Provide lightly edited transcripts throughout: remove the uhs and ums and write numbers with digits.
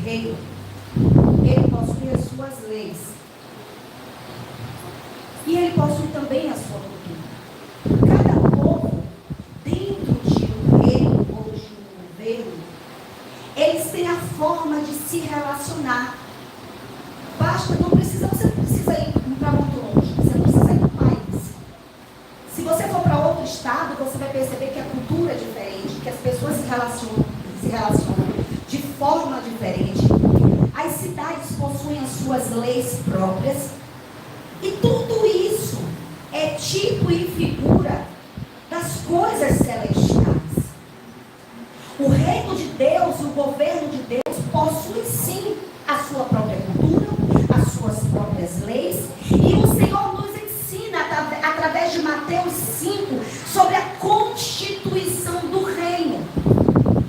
reino, ele possui as suas leis. E ele possui também a sua cultura. Cada povo, dentro de um reino ou de um governo, eles têm a forma de se relacionar. Você não precisa ir para muito longe, você não precisa ir para o país. Se você for para outro estado, você vai perceber que a cultura é diferente, que as pessoas se relacionam de forma diferente. As cidades possuem as suas leis próprias. E tudo isso é tipo e figura das coisas celestiais. O reino de Deus, o governo de Deus, possui sim a sua própria cultura, as suas próprias leis. E o Senhor nos ensina, através de Mateus 5, sobre a constituição do reino,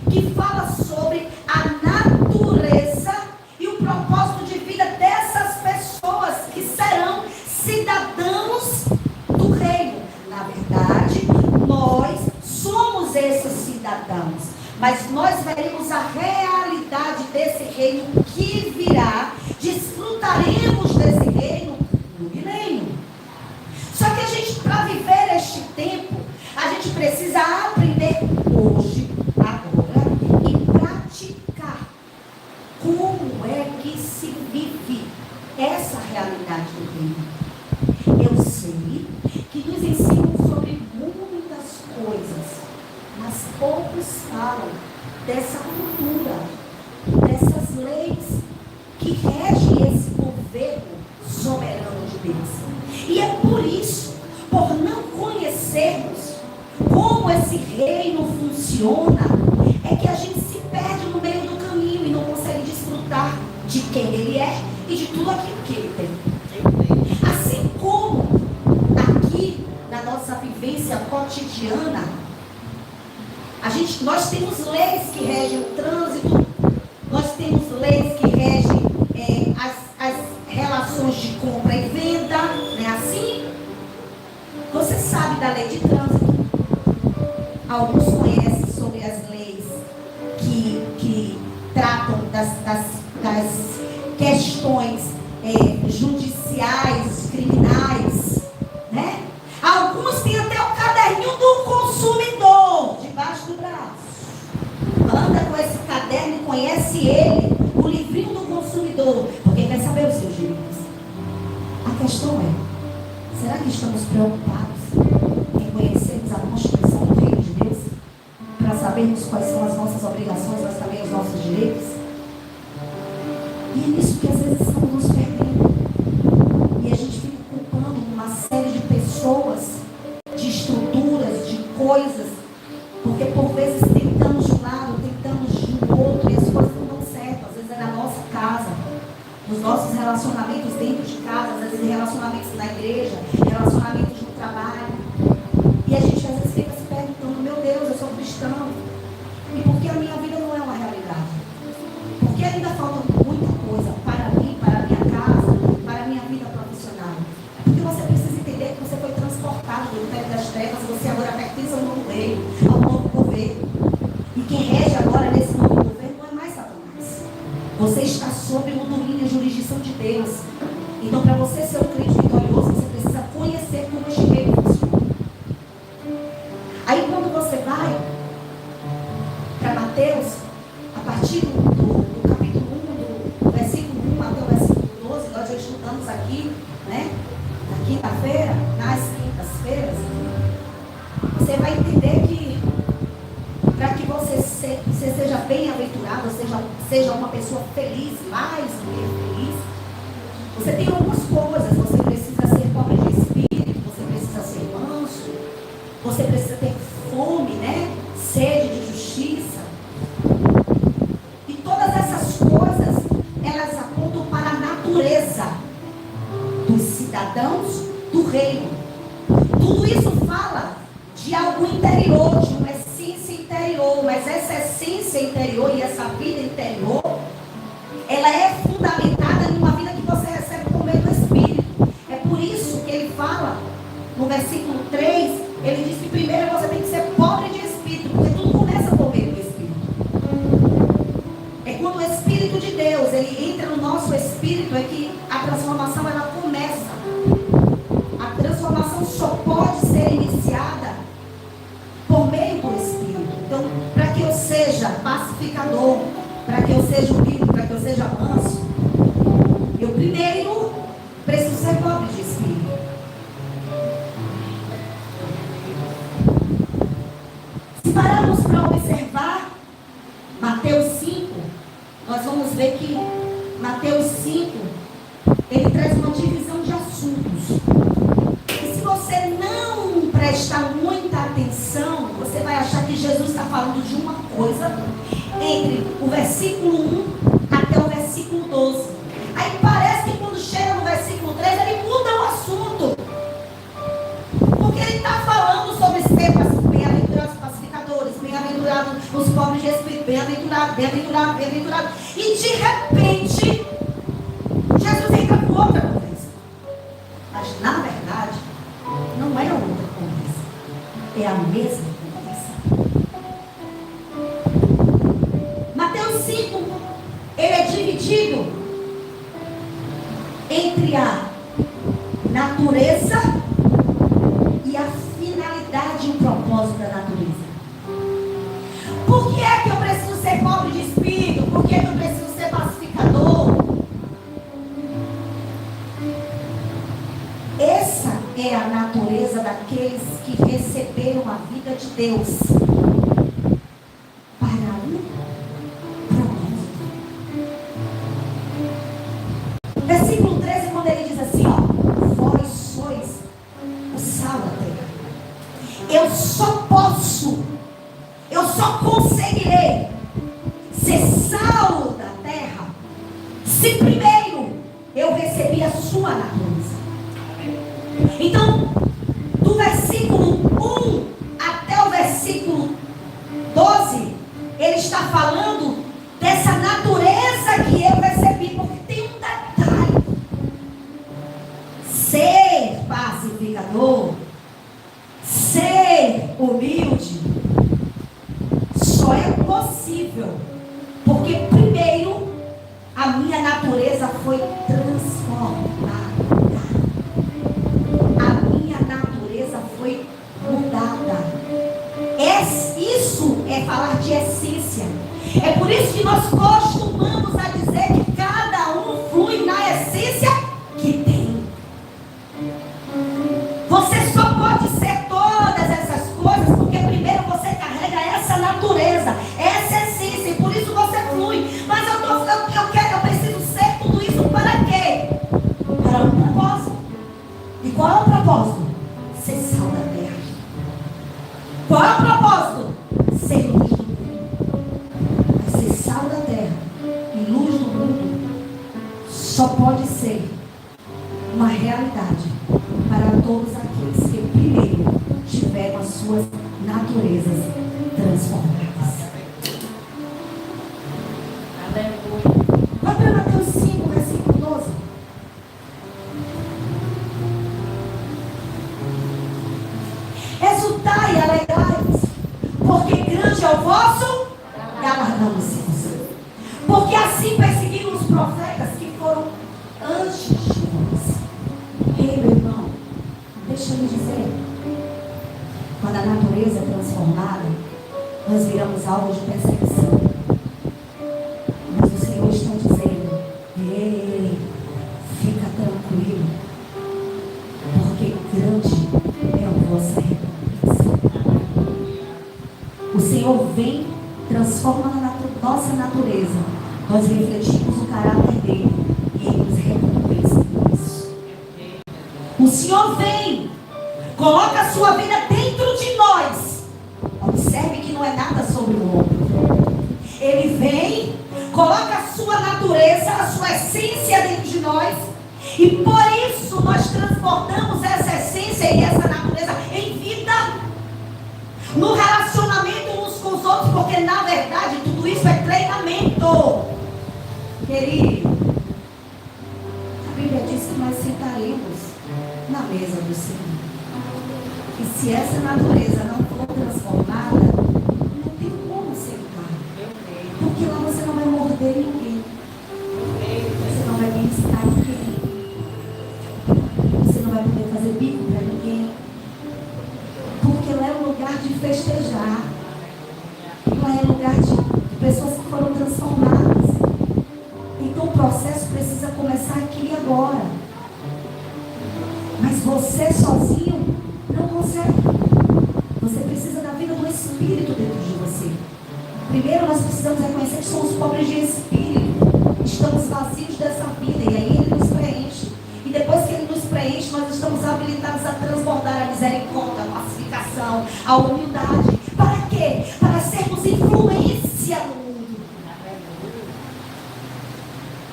que fala sobre a natureza e o propósito de vida dessas pessoas que serão cidadãos do reino. Na verdade, nós somos esses cidadãos, mas nós veremos a realidade desse reino que virá, desfrutaremos desse reino no milênio. Só que a gente, para viver este tempo, a gente precisa aprender hoje, agora, e praticar como é que se vive essa realidade do reino. Eu sei que nos ensinam sobre muitas coisas, mas poucos falam dessa cultura, dessas leis que regem esse governo soberano de Deus. E é por isso, por não conhecermos como esse reino funciona, é que a gente se perde no meio do caminho e não consegue desfrutar de quem ele é e de tudo aquilo que ele tem. Assim como aqui na nossa vivência cotidiana, nós temos leis que regem o trânsito, nós temos leis que regem as relações de compra e venda, não é assim? Você sabe da lei de trânsito. Alguns conhecem sobre as leis que tratam das questões judiciais, criminais, né? Alguns têm até o caderninho do consumidor debaixo do braço. Anda com esse caderno e conhece ele, o livrinho do consumidor, porque quer saber os seus direitos. A questão é, será que estamos preocupados em conhecermos a Constituição do Reino de Deus? Para sabermos quais são as nossas obrigações, mas também os nossos direitos? E é nisso que às vezes estamos nos perdendo. E a gente fica culpando uma série de pessoas, de estruturas, de coisas, porque por vezes tentamos de um lado, tentamos de outro, e as coisas não dão certo. Às vezes é na nossa casa, nos nossos relacionamentos dentro de casa, às vezes relacionamentos na igreja, relacionamentos no trabalho. E a gente às vezes fica se perguntando, meu Deus, eu sou cristão, e por que a minha vida não é uma realidade? Porque ainda falta muita coisa para mim, para a minha casa, para a minha vida profissional. É porque você precisa entender que você foi transportado do império das trevas, você agora pertence ao novo reino, ao novo governo. E quem rege agora nesse novo governo não é mais Satanás. Você está sob o domínio e a jurisdição de Deus. Então, para você ser um crente vitorioso, você precisa conhecer como este reino funciona. Aí, quando você vai para Mateus, a partir do capítulo 1, do versículo 1 até o versículo 12, nós já estudamos aqui, né? Na quinta-feira, nas quintas-feiras, você vai entender que para que você seja bem-aventurado, seja uma pessoa feliz, mais do que feliz, você tem algumas coisas. Você precisa ser pobre de espírito, você precisa ser manso, você precisa ter fome, né? Sede de justiça. E todas essas coisas, elas apontam para a natureza dos cidadãos do reino. Tudo isso fala de algo interior, de uma essência interior, mas essa essência interior e essa vida interior, ela é fundamentada em uma vida que você recebe por meio do Espírito. É por isso que ele fala, no versículo 3, ele diz que primeiro você tem que ser pobre de espírito, porque tudo começa por meio do Espírito. É quando o Espírito de Deus Deus ele entra no nosso espírito, é que a transformação ela começa. A transformação só pode ser iniciada por meio do Espírito. Então, para que eu seja pacificador, para que eu seja humilde, para que eu seja manso, eu primeiro preciso ser pobre de Espírito. Se pararmos para observar Mateus 5, nós vamos ver que Mateus 5, ele traz uma divisão de assuntos. E se você não prestar muita atenção, você vai achar que Jesus está falando de uma coisa entre o versículo 1 até o versículo 12. Aí parece que quando chega no versículo 3, ele muda o assunto. Porque ele está falando sobre ser bem-aventurados pacificadores, bem-aventurados os pobres de espírito, bem-aventurados, bem-aventurados, bem-aventurados. E de repente, Jesus entra com outra conversa. Mas na verdade, não é outra conversa. É a mesma conversa. Mateus 5, ele é dividido entre a natureza e a finalidade e o propósito da natureza. Por que é que eu preciso ser pobre de espírito? Por que é que eu preciso ser pacificador? Essa é a natureza daqueles que receberam a vida de Deus para um propósito. Versículo 13, quando ele diz assim, ó, vós sois o sal da terra. Eu só conseguirei ser sal da terra se primeiro eu recebi a sua natureza. Então, do versículo 1 até o versículo 12, ele está falando dessa natureza que eu recebi, porque tem um detalhe: ser pacificador, ser humilde, só é possível porque primeiro a minha natureza foi transformada. Foi mudada. Isso é falar de essência. É por isso que nós costumamos a dizer que cada um flui na essência que tem. Você só pode ser todas essas coisas porque primeiro você carrega essa natureza, essa essência, e por isso você flui. Mas eu preciso ser tudo isso para quê? Para um propósito. E qual é o propósito? Ser sal da terra. Qual é o propósito? Ser luz do mundo. Ser sal da terra e luz do mundo só pode ser uma realidade para todos aqueles que primeiro tiveram as suas naturezas transformadas. Aleluia. Vai para Mateus 5, versículo 12. Exultai e alegrai-vos, porque grande é o vosso galardão nos céus. Porque assim perseguiram os profetas que foram antes de nós. Ei, meu irmão, deixa eu lhe dizer, quando a natureza é transformada, nós viramos alvo de perseguição. Mas o Senhor está dizendo: ei, fica tranquilo, porque grande é a vossa recompensa. O Senhor vem, transforma na nossa natureza. Nós refletimos o caráter dele e ele nos recompensa por isso. O Senhor vem, coloca a sua vida dentro de nós. Observe que não é nada sobre o ombro. Ele vem, coloca a sua natureza, a sua essência dentro de nós. E por isso nós transportamos essa essência e essa natureza em vida, no relacionamento uns com os outros, porque na verdade tudo isso é treinamento. Querido, a Bíblia diz que nós sentaremos na mesa do Senhor. E se essa natureza não for transformada, não tem como sentar. Porque lá você não vai morder ninguém. festejar. Lá é lugar de pessoas que foram transformadas. Então o processo precisa começar aqui e agora. Mas você sozinho não consegue. Você precisa da vida do Espírito dentro de você. Primeiro nós precisamos reconhecer que somos pobres de Espírito. Estamos vazios dessa vida. E aí Ele nos preenche. E depois que Ele nos preenche, nós estamos habilitados a transbordar a misericórdia, a pacificação, a humildade. Para quê? Para sermos influência no mundo.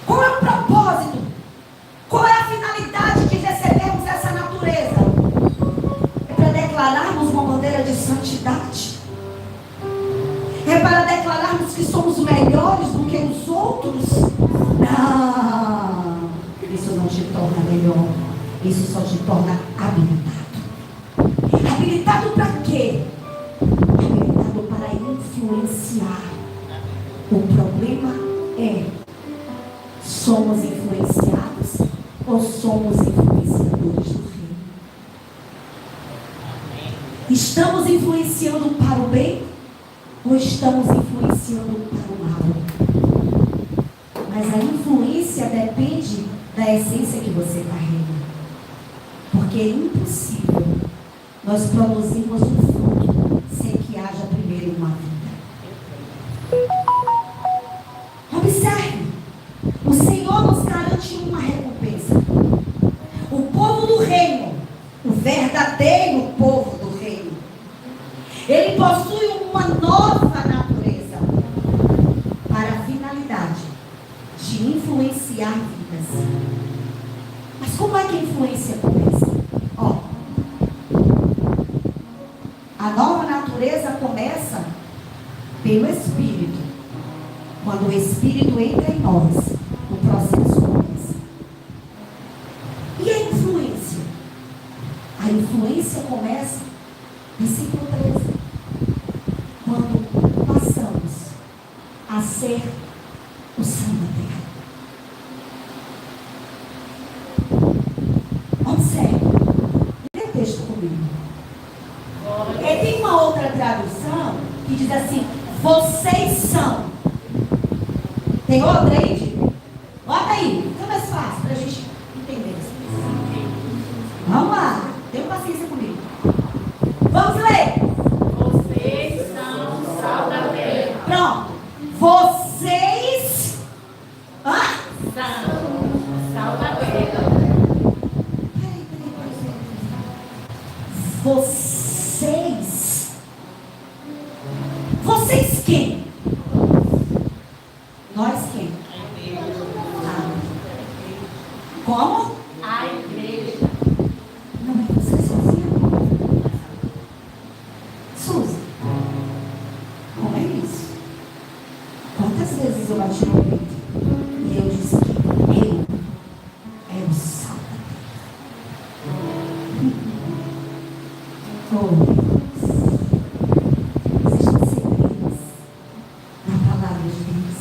Qual é o propósito? Qual é a finalidade de recebermos essa natureza? É para declararmos uma bandeira de santidade. É para declararmos que somos melhores do que os outros. Não. Isso não te torna melhor. Isso só te torna habilitado. Habilitado para quê? Habilitado para influenciar. O problema é: somos influenciados ou somos influenciadores do reino? Estamos influenciando para o bem ou estamos influenciando para o mal? Mas a influência depende da essência que você carrega. Porque é impossível nós produzirmos um fruto sem que haja primeiro uma vida. Observe, o Senhor nos garante uma recompensa. O povo do reino, o verdadeiro povo do reino, ele possui uma nova natureza para a finalidade de influenciar vidas. Mas como é que a influência começa? Ó, a nova natureza começa pelo Espírito. Quando o Espírito entra em nós, o processo começa. E a influência? A influência começa versículo 13. Quando passamos a ser o sal da terra. Observe. Lê o texto comigo. E tem uma outra tradução que diz assim: vocês são. Tem outra aí, Diego? Bota aí. Fica mais fácil para a gente entender isso. Vamos lá. Tenha paciência comigo. Vamos ler. Vocês são o sal da terra. Pronto. Vocês. Hã? São o sal da terra. Peraí. Vocês. Vocês quem? Nós quem? Ah. Como? A igreja. Não é você sozinha? Suzy, como é isso? Quantas vezes eu bati no peito e eu disse que eu era o sal da terra? Oh, Deus. Existem segredos na palavra de Deus.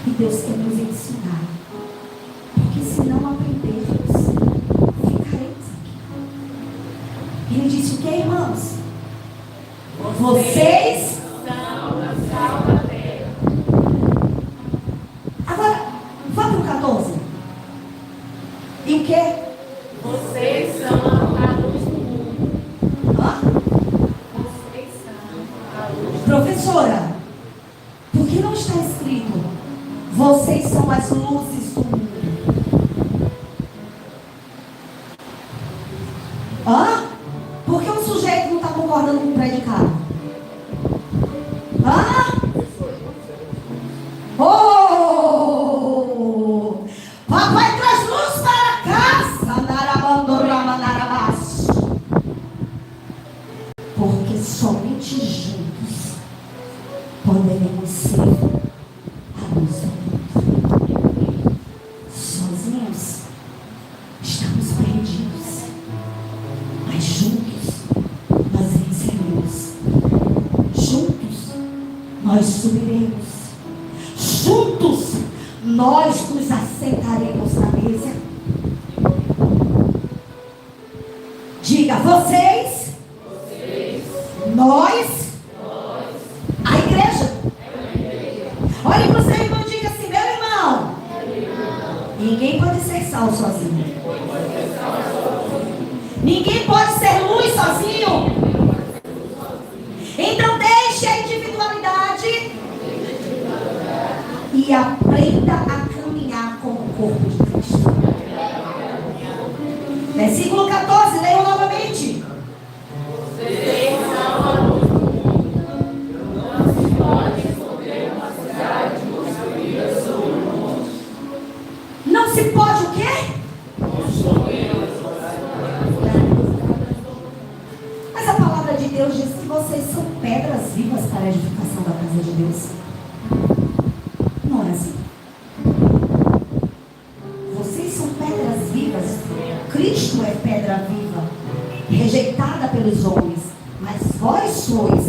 E Deus quer nos ensinar. Porque se não aprendermos, ficaremos aqui. Ele disse o que, irmãos? Vocês. São o sal da terra. Agora, vá para o 14. E o que? Vocês são a luz do mundo. Hã? Vocês são a luz do mundo. Professora, por que não está escrito: vocês são as luzes do mundo? Hã? Por que o sujeito não está concordando com o predicado? Hã? Oh! Papai traz luz para casa. Narabandorramanarabás. Porque somente juntos poderemos ser a luz do mundo. Sozinhos estamos perdidos, mas juntos nós venceremos. Juntos nós subiremos. Juntos nós nos assentaremos na mesa. Diga: vocês Ninguém pode ser luz sozinho. Então deixe a individualidade e aprenda a caminhar como o corpo de Cristo. Versículo 14, leiam novamente. Vocês são a luz do mundo. Não se pode esconder uma cidade construída sobre um monte. Não se pode o quê? Mas a palavra de Deus diz que vocês são pedras vivas para a edificação da casa de Deus. Não é assim? Vocês são pedras vivas. Cristo é pedra viva, rejeitada pelos homens. Mas vós sois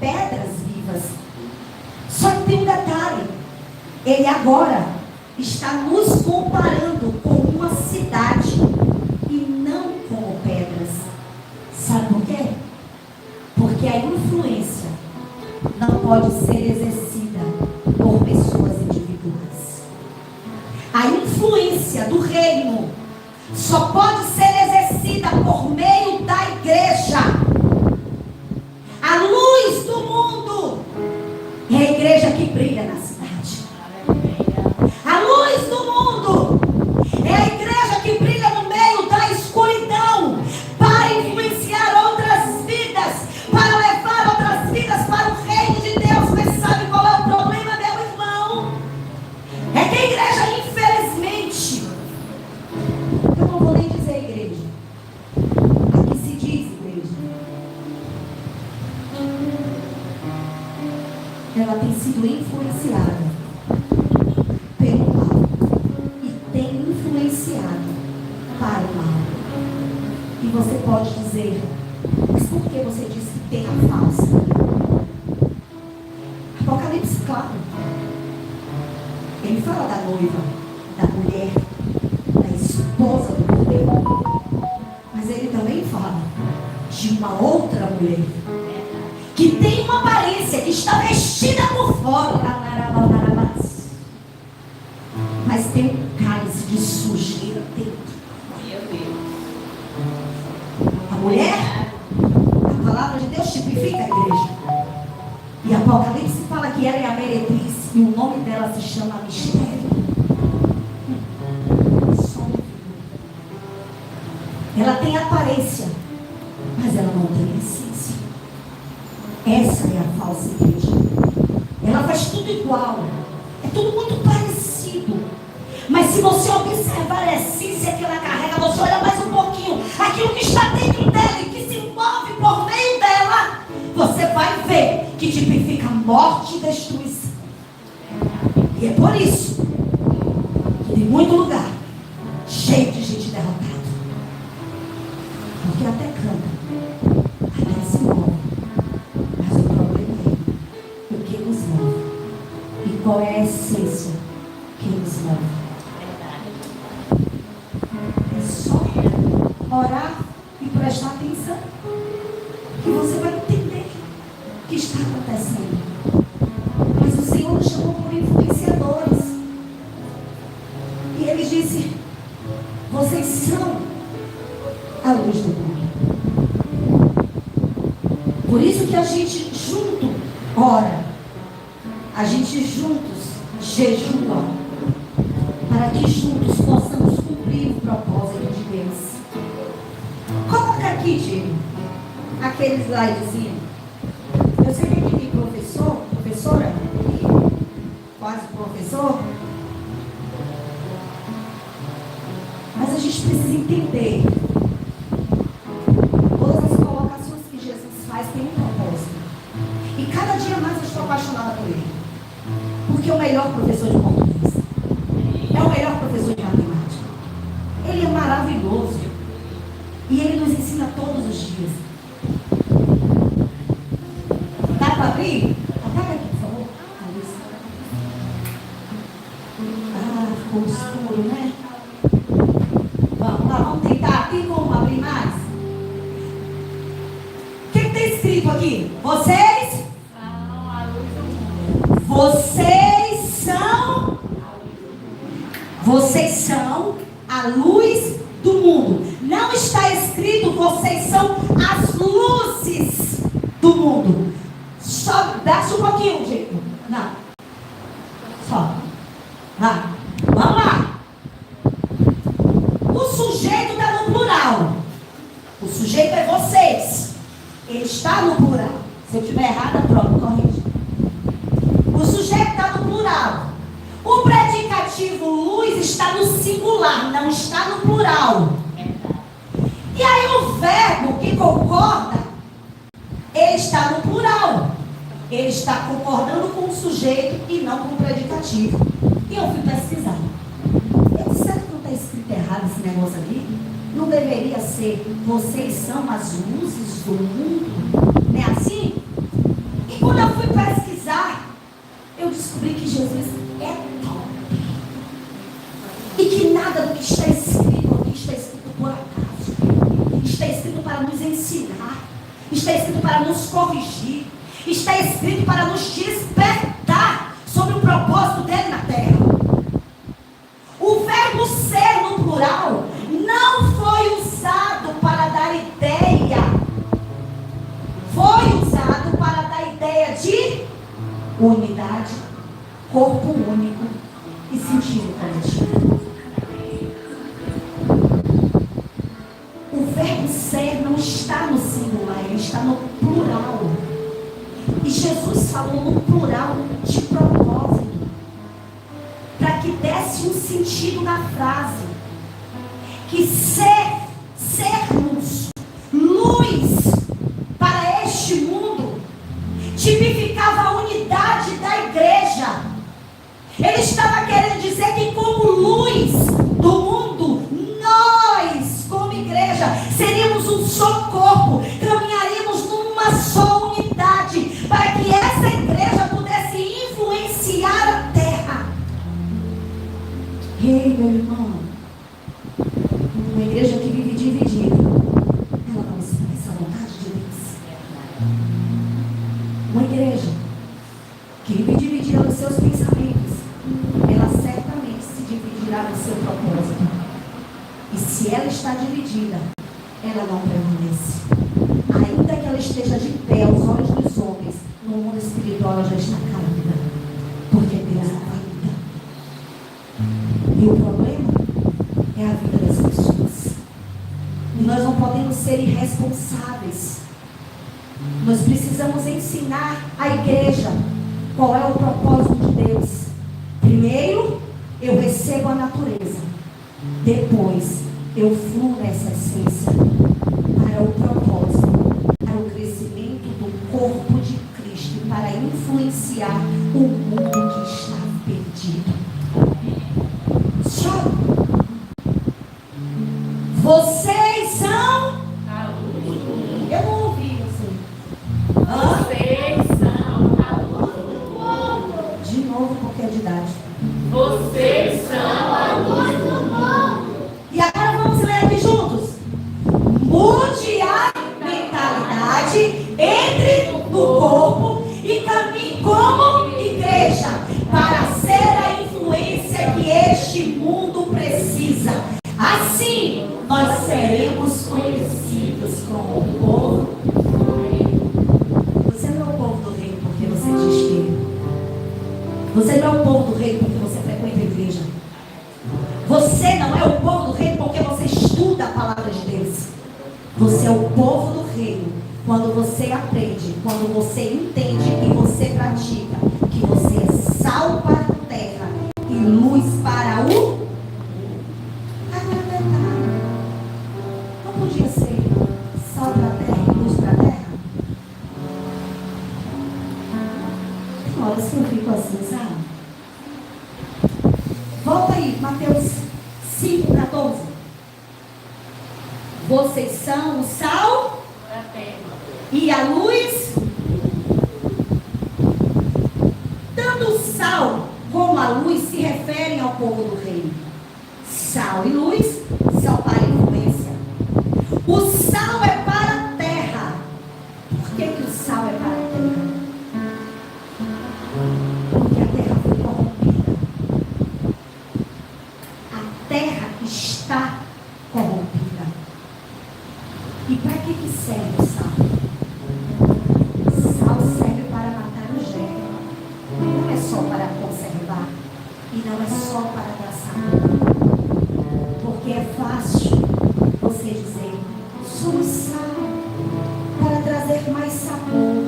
pedras vivas. Só que tem um detalhe. Ele agora está nos comparando com uma cidade e não com pedras. Sabe por quê? Porque a influência não pode ser exercida por pessoas individuais. A influência do reino só pode ser exercida por meio da igreja. A luz do mundo é a igreja que brilha na cidade. A luz do mundo é a igreja que brilha no meio da escuridão para influenciar outras vidas, para levar outras vidas para o reino de Deus. Mas sabe qual é o problema, meu irmão? É que a igreja, infelizmente, eu não vou nem dizer igreja, aqui se diz igreja, ela tem sido influenciada pelo mal e tem influenciado para o mal. E você pode dizer, mas por que você diz que tem a falsa? Apocalipse, claro, ele fala da noiva, da mulher, da esposa do cordeiro, mas ele também fala de uma outra mulher que tem uma aparência, que está vestida por fora, mas tem um cálice de sujeira dentro. A mulher, a palavra de Deus tipifica a igreja. E Apocalipse fala que ela é a meretriz e o nome dela se chama mistério. Ela tem aparência, mas ela não tem essência. Essa é a falsa igreja. Ela faz tudo igual. É tudo muito parecido. Mas se você observar a essência que ela carrega, você olha mais um pouquinho, aquilo que está dentro dela e que se move por meio dela, você vai ver que tipifica morte e destruição. E é por isso que tem muito lugar cheio de gente derrotada. Porque até canta, até se move. Mas o problema é o que nos move. E qual é a essência que nos move. É só orar e prestar atenção que você vai entender o que está acontecendo. Mas o Senhor nos chamou por influenciadores. E Ele disse, vocês são a luz do mundo. Por isso que a gente junto ora, a gente juntos jejua, para que juntos possamos cumprir o propósito de Deus. Coloca aqui, Diego, aquele slidezinho. Eu sei que aqui tem professora, quase professor, mas a gente precisa entender. Todas as colocações que Jesus faz têm um propósito. E cada dia mais eu estou apaixonada por ele. Porque é o melhor professor de português. É o melhor professor de matemática. Ele é maravilhoso. E ele nos ensina todos os dias. Dá para abrir? Apaga aqui, por favor. Ah, ficou escuro, né? Vamos lá, vamos tentar. Tem como abrir mais? O que está escrito aqui? Vocês? Vocês são a luz do mundo. Não está escrito do mundo. Só desce um pouquinho, Diego. Não. Só. Vai. Vamos lá. O sujeito está no plural. O sujeito é vocês. Ele está no plural. Se eu estiver errada, pronto, corrige. O sujeito está no plural. O predicativo luz está no singular, não está no plural. E aí o verbo que concorda, ele está no plural. Ele está concordando com o sujeito e não com o predicativo. E eu fui pesquisar. Eu disse, será que não está escrito errado esse negócio aqui? Não deveria ser, vocês são as luzes do mundo? Não é assim? E quando eu fui pesquisar, eu descobri que Jesus é top. E que nada do que está escrito aqui está escrito por acaso. Está escrito para nos ensinar. Está escrito para nos corrigir. Está escrito para nos despertar sobre o propósito dele na terra. O verbo ser no plural não foi usado para dar ideia. Foi usado para dar ideia de unidade, corpo único e sentido coletivo. O verbo ser não está no singular, ele está no plural. E Jesus falou no plural de propósito, para que desse um sentido na frase. Que sermos luz para este mundo tipificava a unidade da igreja. Ele estava querendo dizer que como luz do mundo, nós como igreja seríamos um só corpo, caminharíamos numa só unidade, para que essa igreja pudesse influenciar a terra. Ei, meu irmão, uma igreja que vive dividida, ela não expressa a vontade de Deus. Uma igreja que vive dividida nos seus pensamentos, ela certamente se dividirá no seu propósito. E se ela está dividida, ela não permanece. Ainda que ela esteja de pé aos olhos dos homens, no mundo espiritual ela já está caída, porque Deus é caída. E o problema é a vida das pessoas. E nós não podemos ser irresponsáveis. Nós precisamos ensinar a igreja qual é o propósito de Deus. Primeiro, eu recebo a natureza. Depois, eu fluo nessa essência para o propósito, para o crescimento do corpo de Cristo e para influenciar o mundo que está perdido. Só vocês são a luz do mundo. Eu não ouvi você. Vocês são a luz do mundo. De novo, porque é didático. Vocês são a luz do mundo. E agora vamos ler aqui juntos. Mude a mentalidade, entre no corpo e caminhe como igreja para ser a influência que este mundo precisa. Assim, nós seremos conhecidos como o povo do reino. Você não é o povo do reino porque você diz que. Você não é o povo do reino porque você frequenta a igreja. Você não é o povo do reino porque você estuda a palavra de Deus. Você é o povo do reino quando você aprende, quando você entende e você pratica que você é sal para a terra e luz para o. Agora detalhe, não podia ser sal para a terra e luz para a terra? Tem horas que eu fico assim, sabe? Volta aí, Mateus 5,14. Vocês são o sal e a luz. Tanto o sal como a luz se referem ao povo do reino. Sal e luz são para a influência. O sal é para a terra. Por que o sal é para a terra? Porque a terra foi corrompida. A terra está corrompida. E para que serve o sal? E não é só para dar sabor. Porque é fácil você dizer, somos sal, para trazer mais sabor.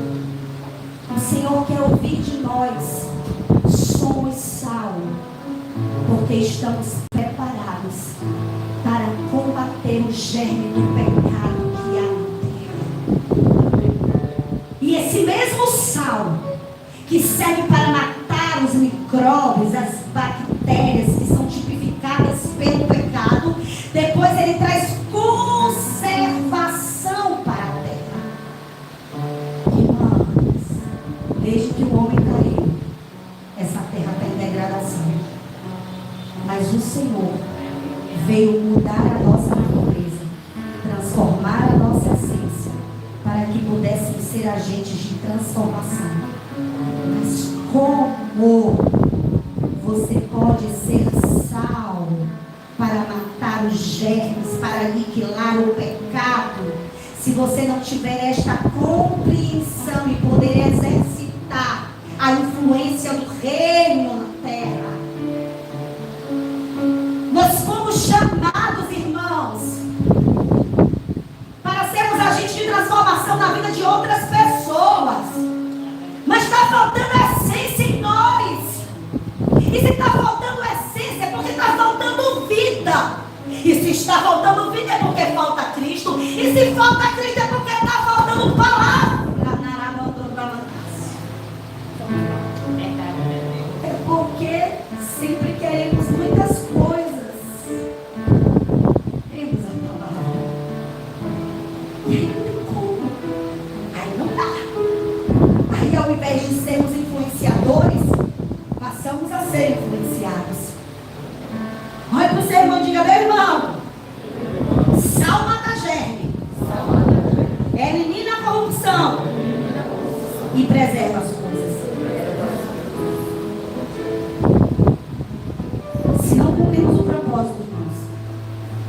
O Senhor quer ouvir de nós, somos sal, porque estamos preparados para combater o germe do pecado que há na terra. E esse mesmo sal, que serve para matar os micróbios, as bactérias que são tipificadas pelo pecado, depois ele traz conservação para a terra. Irmãos, desde que o homem caiu, essa terra está em degradação. Mas o Senhor veio mudar a nossa natureza, transformar a nossa essência, para que pudéssemos ser agentes de transformação. Mas como você pode ser sal para matar os germes, para aniquilar o pecado, se você não tiver esta compreensão e poder exercitar a influência do reino na terra? Nós fomos chamados, irmãos, para sermos agentes de transformação na vida de outras pessoas. Mas está faltando essência em nós. E se está faltando essência, é porque está faltando vida. E se está faltando vida, é porque falta Cristo. E se falta Cristo, é porque está faltando palavra. É porque sempre queremos muitas coisas. Temos a palavra. E aí não tem como. Aí não dá. Aí, ao invés de sermos influenciadores, passamos a ser influenciados. Olha para o seu irmão e diga, meu irmão, sal mata germe, elimina a corrupção e preserva as coisas. Se não cumprirmos o propósito, irmãos,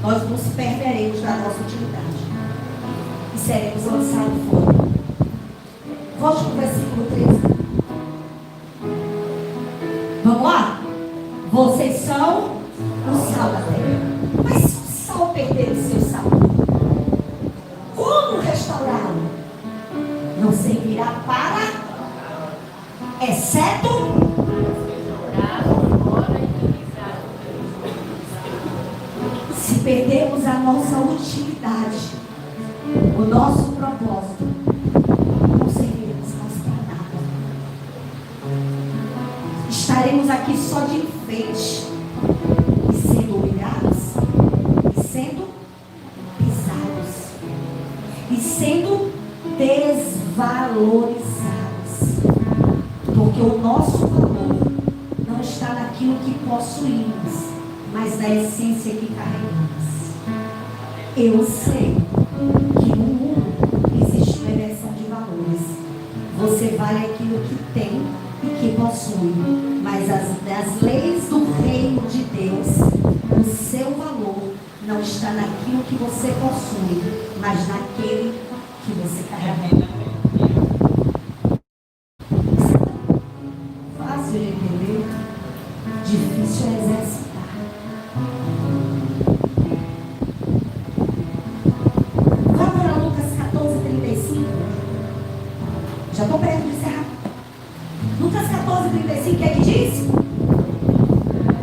nós nos perderemos da nossa utilidade e seremos lançados fora. Volte para o versículo 13. Vamos lá? Vocês são o sal da terra. Mas se o sal perder o seu sabor, como restaurá-lo? Não servirá para, exceto se perdermos a nossa utilidade, o nosso propósito, não serviremos mais para nada. Estaremos aqui só de enfeite, e sendo humilhados, e sendo pisados, e sendo desvalorizados, porque o nosso valor não está naquilo que possuímos, mas na essência que carregamos. Eu sei que no mundo existe uma inversão de valores. Você vale aquilo que tem e que possui, mas as leis do reino de Deus, o seu valor não está naquilo que você possui, mas naquele que você carrega. Fácil de entender, difícil é exercitar. Vá para Lucas 14:35. Já estou perto de encerrar. Lucas 14:35, o que é que diz?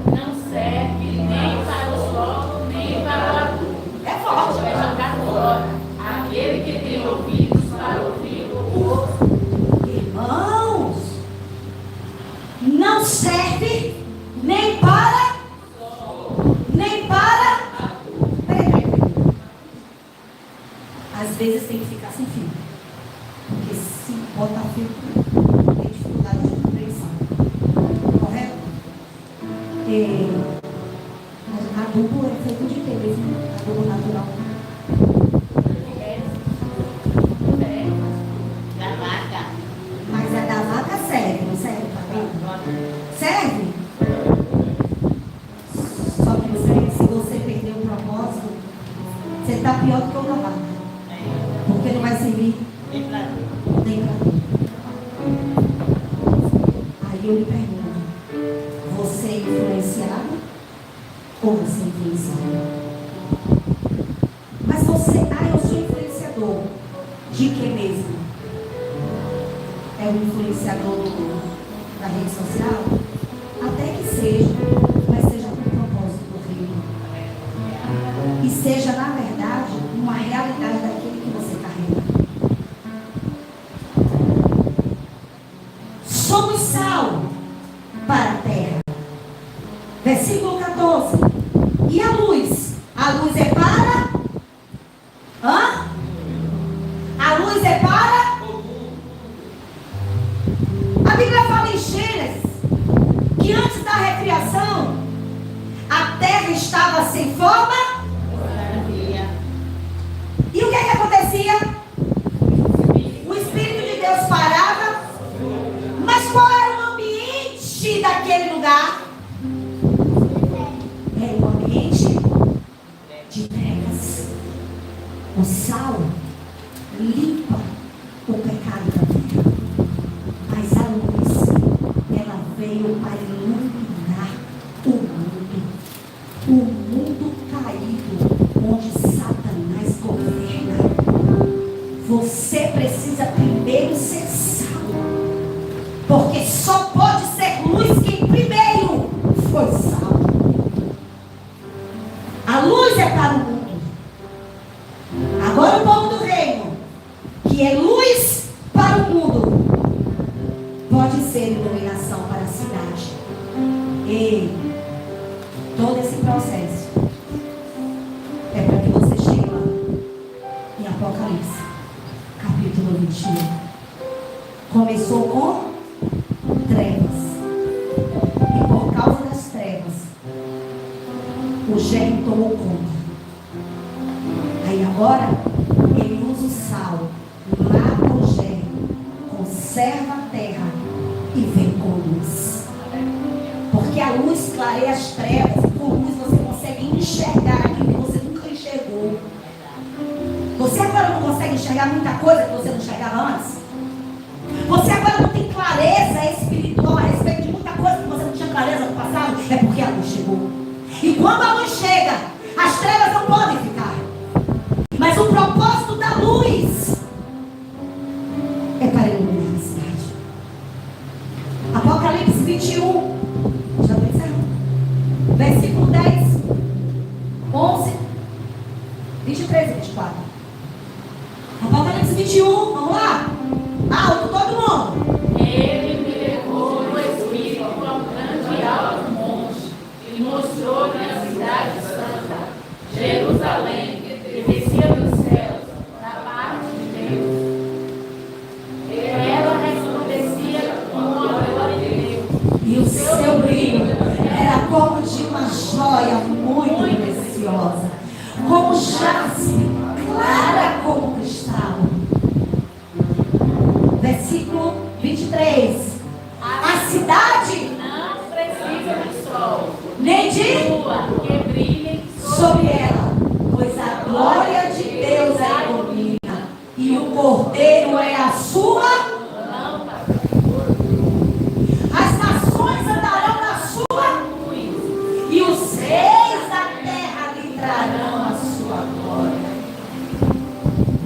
Não serve nem para o sol, nem para o adulto. É forte. É jogado fora. Aquele que tem ouvidos para ouvir, ouça. Irmãos, não serve nem para. Peraí. Às vezes tem que ficar sem fio. Porque se botar fio, tem dificuldade de compreensão. Correto? Adubo é feito de quê mesmo? Adubo natural. Da vaca. Mas a da vaca serve, não serve? Serve? Só que se você perder o propósito, você está pior do que o da vaca. Porque não vai servir nem para Aí eu lhe pergunto, você é influenciado De que mesmo? É um influenciador da rede social? Até que seja, mas seja com o propósito do reino. E seja, na verdade, uma realidade daquele que você carrega. Somos sal para a terra. Versículo 14. E a luz? A luz é para? Hã? A luz é para? A Bíblia fala em Gênesis que antes da recriação a terra estava sem forma. E o que é que acontecia? O Espírito de Deus parava. Mas qual era o ambiente daquele lugar? Era um ambiente de trevas. O sal limpa o pecado da terra. Mas a luz, ela veio para iluminar o mundo. O mundo caído, onde Satanás governa. Você precisa primeiro ser sal. Porque só pode ser luz quem primeiro foi sal. A luz é para o mundo. Agora o povo do reino, que é luz para o mundo, pode ser iluminação para a cidade. E todo esse processo é para que você chegue lá em Apocalipse, capítulo 21. Começou com trevas. E por causa das trevas, o germe tomou conta. Aí agora, ele usa o sal, mata o germe, conserva a terra e vem com luz. Porque a luz clareia as trevas, e com luz você consegue enxergar aquilo que você nunca enxergou. Você agora não consegue enxergar muita coisa que você não enxergava antes? Você agora não tem clareza espiritual a respeito de muita coisa que você não tinha clareza no passado? É porque a luz chegou. E quando a luz chega, as trevas não podem ficar. Mas o propósito da luz é para iluminar a cidade. Apocalipse 21. Já estou encerrando. Versículo 10, 11, 23 e 24. Apocalipse 21, vamos lá? Alto, todo mundo. Ele me levou no Espírito a um grande e alto monte e mostrou-me a cidade santa, Jerusalém, que descia dos céus, da parte de Deus. Ela resplandecia como a glória de Deus. E o seu brilho era como de uma joia muito preciosa, como jaspe, clara como cristal. Versículo 23. A cidade Não precisa de sol, nem de lua, que brilhem sobre ela, pois a glória de Deus a ilumina, e o Cordeiro é a sua. lâmpada. As nações andarão na sua luz, e os reis da terra lhe trarão a sua glória.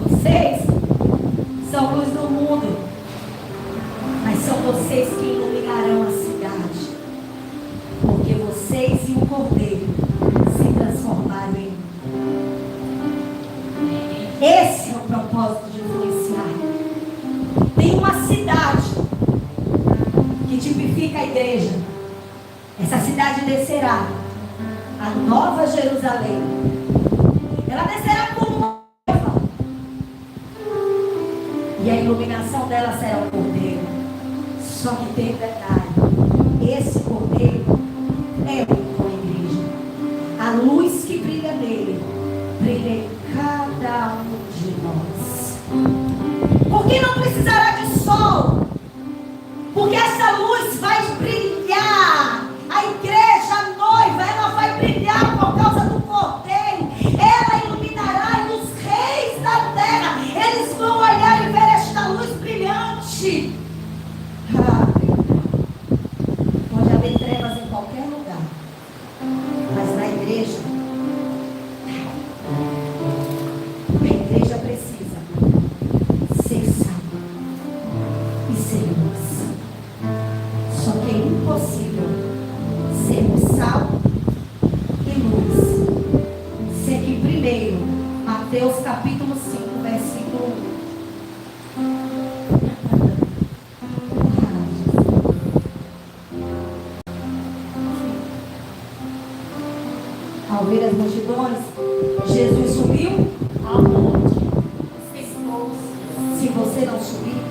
Vocês são luz do mundo, mas são vocês que iluminarão a cidade, porque vocês e o Cordeiro se transformaram em um. Esse é o propósito de influenciar. Tem uma cidade que tipifica a igreja. Essa cidade descerá, a Nova Jerusalém. Ela descerá como noiva, e a iluminação dela será o Cordeiro. Só que tem um detalhe: esse Cordeiro é único na igreja. A luz que brilha nele brilha em cada um de nós. Porque não precisará de sol, porque essa luz vai brilhar. A igreja, a noiva, ela vai brilhar por causa do Cordeiro. Ela iluminará, e os reis da terra, eles vão olhar e ver esta luz brilhante. Pode haver trevas em qualquer lugar, mas na igreja, a igreja precisa multidões, Jesus subiu ao monte, sentou-se. se você não subir.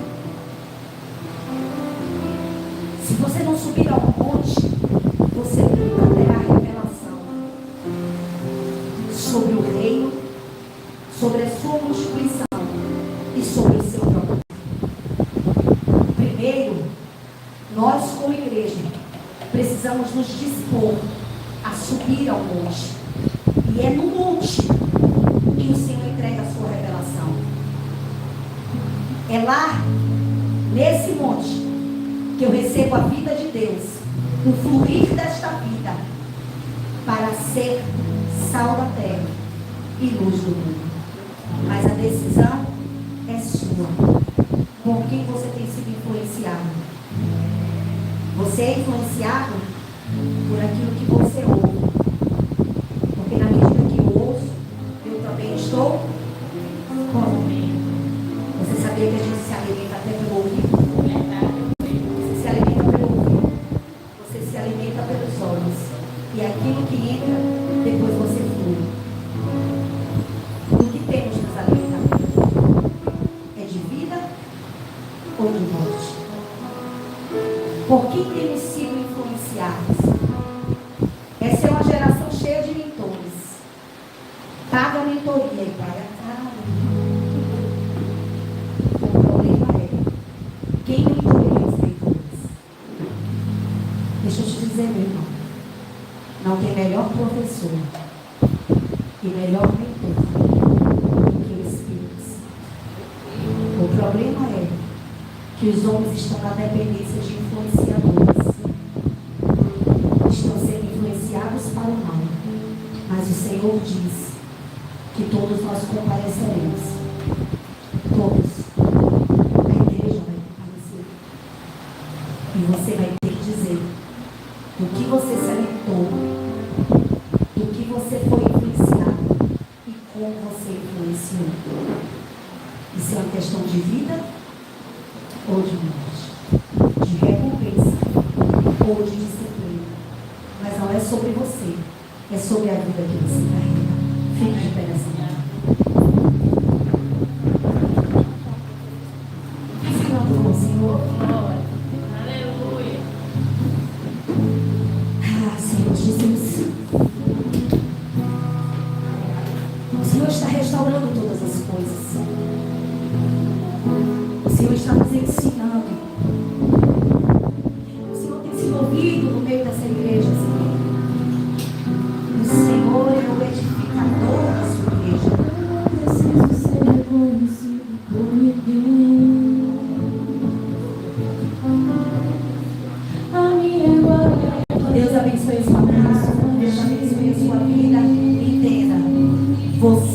Se você não subir ao monte, você nunca terá revelação sobre o reino, sobre a sua constituição e sobre o seu propósito. Primeiro, nós como igreja precisamos nos dispor a subir ao monte. E é no monte que o Senhor entrega a sua revelação. É lá, nesse monte, que eu recebo a vida de Deus, o fluir desta vida, para ser sal da terra e luz do mundo. Mas a decisão é sua. Por quem você tem sido influenciado? Você é influenciado por aquilo que você ouve. Porque na medida que eu ouço, eu também estou comendo. Você sabia que a gente se alimenta até pelo ouvido? Você se alimenta pelo ouvido. Você se alimenta pelos olhos. E aquilo que entra, depois você flui. Do que temos nos alimentado? É de vida ou de morte? Por quem temos sido influenciados? Essa é uma geração cheia de mentores. Paga a mentoria e paga caro. O problema é quem mentoria os mentores. Deixa eu te dizer, meu irmão. Não tem melhor professor e melhor mentor do que o Espírito Santo. O problema é que os homens estão na dependência de influenciadores. Estão sendo influenciados para o mal. Mas o Senhor diz que todos nós compareceremos. Todos. A igreja vai comparecer. E você vai ter que dizer do que você se alimentou, do que você foi influenciado e como você influenciou. Isso é uma questão de vida ou de morte, de recompensa ou de disciplina. Mas não é sobre você, é sobre a vida que você carrega. Fique de pé nessa manhã. Ensinando com o Senhor. Aleluia. Ah, Senhor Jesus. O Senhor está restaurando todas as coisas. O Senhor está nos ensinando. O Senhor tem se movido no meio dessa igreja, Senhor. O Senhor é o edificador da sua igreja. Eu preciso ser reconhecido por ninguém. A minha glória. Deus abençoe a sua casa. Deus abençoe a sua vida. Entenda. Você